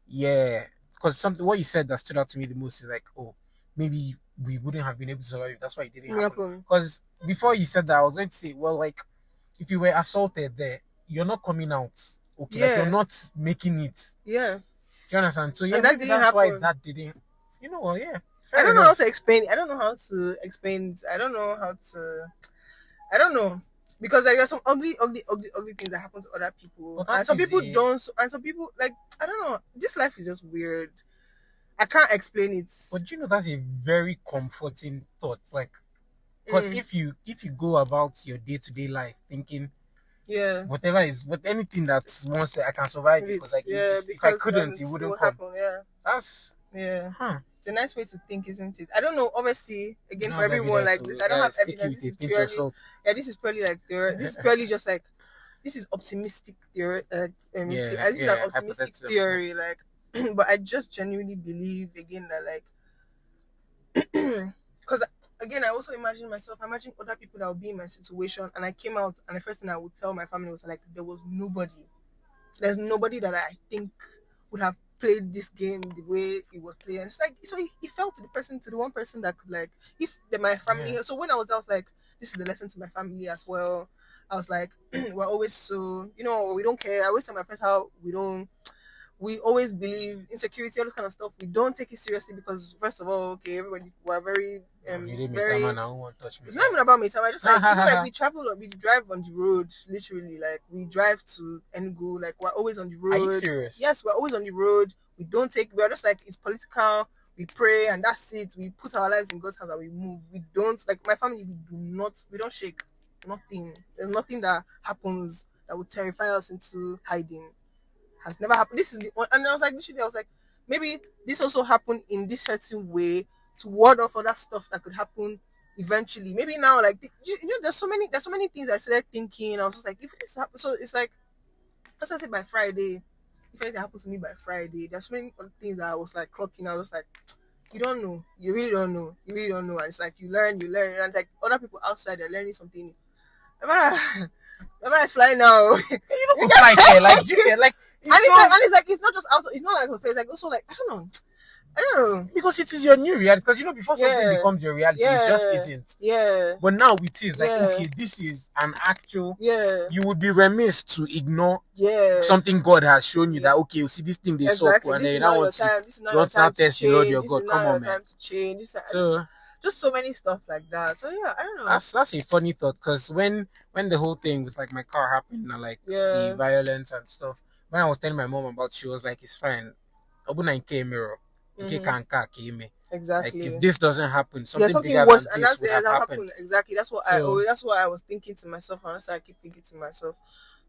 yeah, because something what you said that stood out to me the most is like, oh, maybe we wouldn't have been able to survive if that's why it didn't What happen. happened? Because before you said that, I was going to say, well, like, if you were assaulted there, you're not coming out. Okay, like, you're Yeah. not making it. Yeah. Do you understand? So yeah, And that maybe didn't that's why happen. that didn't. You know what? Yeah, I fair don't know how enough. to explain. I don't know how to explain. I don't know how to. I don't know because like, there's some ugly things that happen to other people, But and that some is people a don't. And some people like I don't know. This life is just weird. I can't explain it. But you know, that's a very comforting thought. Like, because if you go about your day-to-day life thinking Yeah. whatever is what anything that wants I can survive it, because like, yeah, if I because couldn't, it it wouldn't won't come. happen. Yeah. That's Yeah. huh. It's a nice way to think, isn't it? I don't know. Obviously, You again, don't for have everyone evidence, like so this, I don't have guys, take it evidence. with a pinch of salt. This is purely like this is purely just like this is optimistic theory. This is an optimistic hypothetical. theory, like, but I just genuinely believe again that like, because again, I also imagine other people that would be in my situation, and I came out, and the first thing I would tell my family was like, there was nobody. There's nobody that I think would have played this game the way it was played. And it's like so it felt to the one person that could like if my family. Yeah. So when I was like, this is a lesson to my family as well. I was like, we're always so we don't care. I always tell my friends how we always believe insecurity, all this kind of stuff. We don't take it seriously because first of all, okay, everybody we're very No, you didn't meet that very man. I don't want to touch me. it's not even about me. So I just like even like we travel, we drive on the road. Literally, like we drive to Enugu. Like we're always on the road. Are you serious? Yes, we're always on the road. We don't take. We're just like it's political. We pray and that's it. We put our lives in God's hands and we move. We don't like my family. We do not. We don't shake. Nothing. There's nothing that happens that would terrify us into hiding. Has never happened. This is the one. And I was like, literally, I was like, maybe this also happened in this certain way to ward off other stuff that could happen eventually. Maybe now, like there's so many things I started thinking. I was just like, if this happens, so it's like, as I said, by Friday, if anything happens to me by Friday, there's so many other things that I was like clocking. I was like, you don't know, you really don't know, you really don't know. And it's like you learn, and it's like other people outside they're learning something. My man is flying now. You look like like you get like. It's like it's not just also it's not like her face, like also like I don't know. Because it is your new reality. Because before something becomes your reality, it just isn't. Yeah. But now it is like, okay, this is an actual. Yeah. You would be remiss to ignore Yeah. something God has shown you that, okay, you see this thing they saw, and then you now want to test the Lord your God. Come on, man. To change. So just so many stuff like that. So yeah, I don't know. That's a funny thought, because when the whole thing with like my car happened and like the violence and stuff, when I was telling my mom about, she was like, it's fine. Obuna in mirror. Exactly. Like, if this doesn't happen, something bigger worse, than this would have happened. Exactly. That's what that's what I was thinking to myself, and that's what I keep thinking to myself.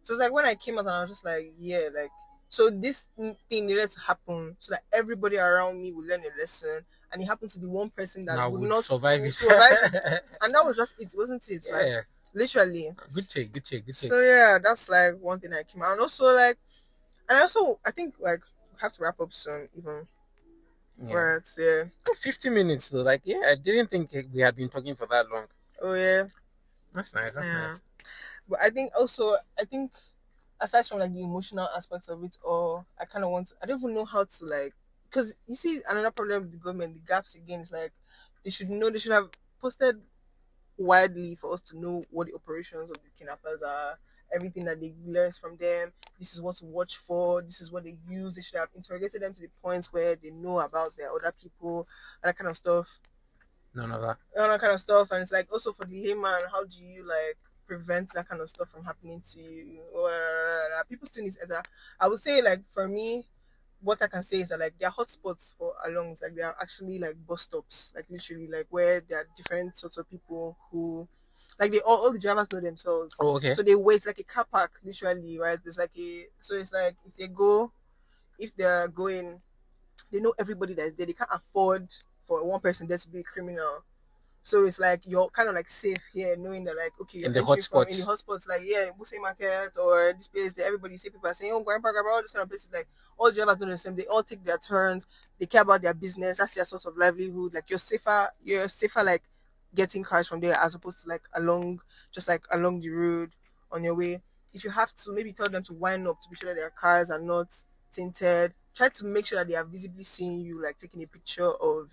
So it's like when I came out and I was just like, yeah, like so this thing needed to happen so that everybody around me would learn a lesson, and it happened to the one person that would not survive it. And that was just it, wasn't it? Yeah. Like literally. Good take. So yeah, that's like one thing I came out, and also like, and also I think like we have to wrap up soon, even. Yeah. Right, yeah. 50 minutes though. Like, yeah, I didn't think we had been talking for that long. Oh yeah. That's nice. But I think aside from like the emotional aspects of it all, I don't even know how to like, because you see another problem with the government, the gaps again is like they should have posted widely for us to know what the operations of the kidnappers are, everything that they learn from them. This is what to watch for. This is what they use. They should have interrogated them to the points where they know about their other people and that kind of stuff. None of that. All that kind of stuff. And it's like also for the layman, how do you like prevent that kind of stuff from happening to you. People still need to. I would say, like, for me, what I can say is that, like, there are hotspots for alongs. Like, they are actually like bus stops, like literally, like where there are different sorts of people who, like, they all the drivers know themselves. Oh, okay. So they wait like a car park, literally, right? There's like so it's like if they're going, they know everybody that's there. They can't afford for one person there to be a criminal. So it's like you're kind of like safe here, knowing that, like, okay, you're In the entering from in the hotspots. hotspots, like, yeah, Buse Market or this place. There, everybody, you see people are saying, "Oh, Grandpa, Grandpa," all this kind of places. Like, all the drivers do the same. They all take their turns. They care about their business. That's their source of livelihood. Like, you're safer. You're safer, like, getting cars from there as opposed to like just like along the road on your way. If you have to, maybe tell them to wind up to be sure that their cars are not tinted. Try to make sure that they are visibly seeing you, like taking a picture of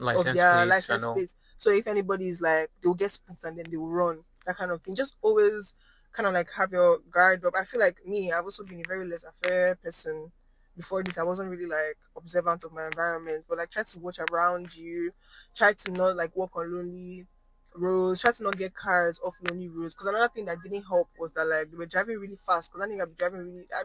License their plates, I license know. plates. So if anybody is like, they'll get spooked and then they will run. That kind of thing. Just always kind of like have your guard up. I feel like me, I've also been a very laissez-faire person. Before this, I wasn't really like observant of my environment, but like try to watch around you, try to not like walk on lonely roads, try to not get cars off lonely roads. Because another thing that didn't help was that, like, they were driving really fast. Because I think I'd be driving really, I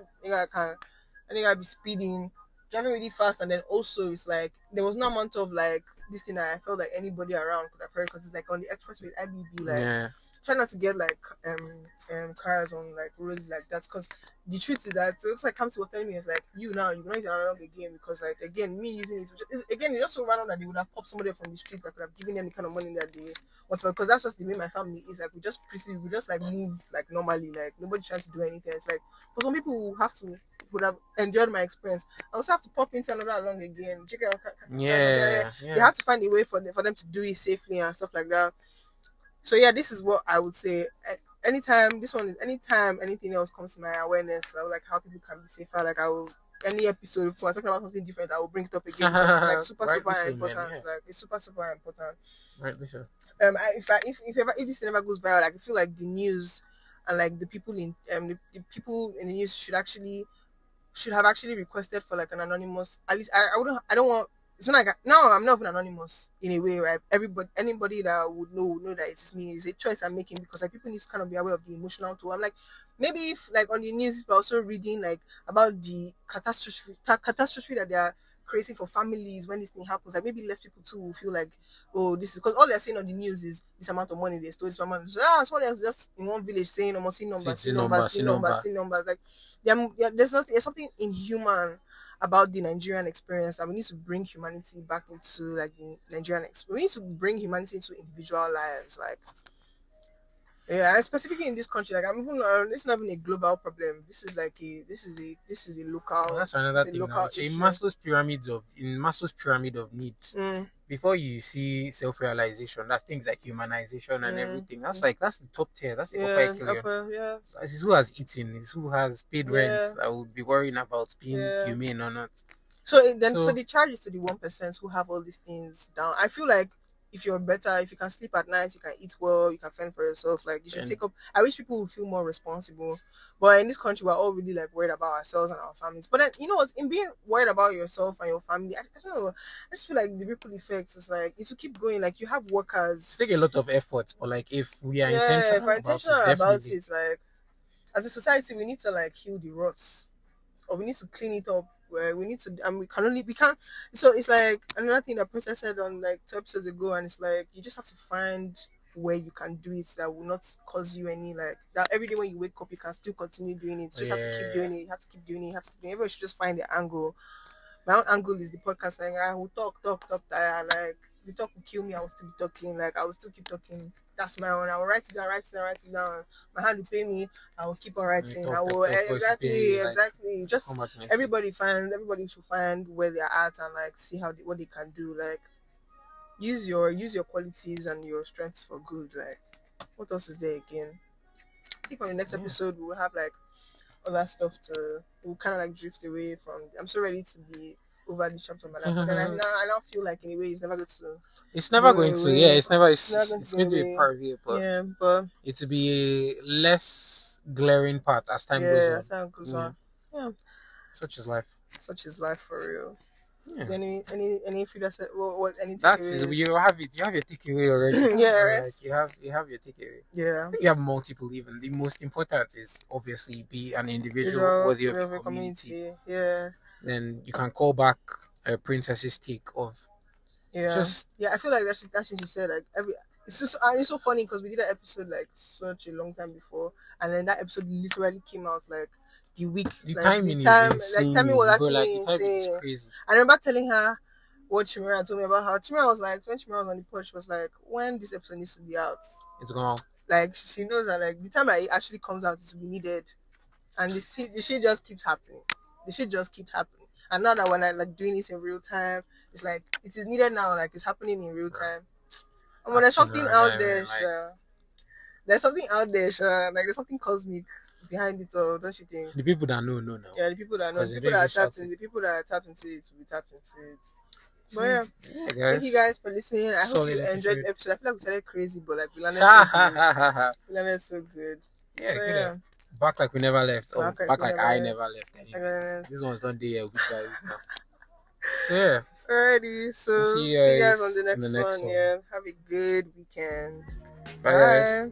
think I'd be speeding, driving really fast, and then also it's like there was no amount of like this thing that I felt like anybody around could have heard, because it's like on the expressway IBB, like, Yeah. try not to get like cars on like roads like that, because the truth is that, so it's like Kamsi was telling me, it's like, you now you're not using analog again, because like, again, me using it, again, it's just so random that they would have popped somebody from the street that could have given them the kind of money that they want, because that's just the way my family is. Like, we just like move like normally, like nobody tries to do anything. It's like, for some people who have to would have enjoyed my experience, I also have to pop into another along again. Yeah. They have to find a way for them to do it safely and stuff like that. So yeah, this is what I would say. Anytime this one is anytime anything else comes to my awareness, I would like how people can be safer. Like, I will, any episode if we're talking about something different, I will bring it up again, because it's like super So, important. yeah. Like, it's super important. Rightly so. If this never goes viral, like, I feel like the news and like the people in the people in the news should have actually requested for like an anonymous. At least I wouldn't. I don't want. It's not like now I'm not even anonymous in a way, right? Anybody that would know that it's me, is a choice I'm making, because like people need to kind of be aware of the emotional too. I'm like, maybe if like on the news people are also reading like about the catastrophe that they are creating for families when this thing happens, like maybe less people too will feel like, oh, this is because all they're saying on the news is this amount of money they stole, this amount. Somebody else just in one village saying almost see numbers, See numbers, see number. see numbers. Like, there's something inhuman about the Nigerian experience, that we need to bring humanity back into like the Nigerian experience. We need to bring humanity into individual lives, like, yeah, and specifically in this country. Like, I'm even it's not even a global problem. This is like this is a local. Well, that's another It's a thing now. local It's a issue. Maslow's pyramid of needs. Before you see self-realization, that's things like humanization and everything. That's the top tier. That's the upper echelon. Yeah. So it's who has eaten, it's who has paid rent that would be worrying about being humane or not. So the charge is to the 1% who have all these things down. I feel like if you're better, if you can sleep at night, you can eat well, you can fend for yourself. Like, you should take up. I wish people would feel more responsible. But in this country, we're all really like worried about ourselves and our families. But then, you know what? In being worried about yourself and your family, I don't know. I just feel like the ripple effects is like it will keep going. Like, you have workers. It's take a lot of effort, but like if we are intentional about it, like, as a society, we need to like heal the rots, or we need to clean it up. Where we need to, and we can't. So it's like another thing that Princess said on like 2 episodes ago, and it's like you just have to find where you can do it that will not cause you any, like, that every day when you wake up you can still continue doing it. You just have to keep doing it. You have to keep doing it. You have to keep doing it. Everybody should just find the angle. My own angle is the podcast. Like, I will talk, tired. Like, the talk will kill me, I will still be talking. Like, I will still keep talking. That's my own. I will write it down, write it down. My hand will pay me. I will keep on writing. I will exactly. Just everybody should find where they're at and like see what they can do. Like, use your qualities and your strengths for good. Like, what else is there again? I think on the next episode we'll have like other stuff we'll kind of like drift away from. I'm so ready to be over the chapter of my life, but then I now feel like in a way it's never going to. It's never going to. Yeah, it's never. It's going to be away. part of it, but but it will be a less glaring part as time goes on. As time goes on. Yeah. Such is life. Such is life, for real. Is there any food that what any That's it. takeaways? You have it. You have your takeaway already. Yeah, right. Like you have your takeaway. Yeah. You have multiple even. The most important is obviously be an individual worthy of the community. Yeah. Then you can call back a princess's take of just I feel like that's what she said. Like it's just it's so funny because we did that episode like such a long time before, and then that episode literally came out like the week. the like, timing the time, is insane. Like timing was actually like, the timing insane. is crazy. I remember telling her what Chimera told me about how Chimera was like when Chimera was on the porch, she was like, when this episode needs to be out. It's going on. Like she knows that like the time that it actually comes out, it will be needed, and the shit just keeps happening. The shit just keeps happening. And now that when I like doing this in real time, it's like it is needed now. Like it's happening in real time. And when there's something out there, sure. There's something out there, sure. Like there's something cosmic behind it all, don't you think? The people that know now. Yeah, the people that know, the people that are tapped into, the people that are tapped into it will be tapped into it. But yeah, guys. Thank you guys for listening. I hope you enjoyed this episode. I feel like we started crazy, but like we landed so good. We landed so good. Yeah, so, good. Yeah. Back like we never left. Or back like I never left. This one's done there. So yeah. Alrighty, so see you guys on the next one. Yeah, have a good weekend. Bye.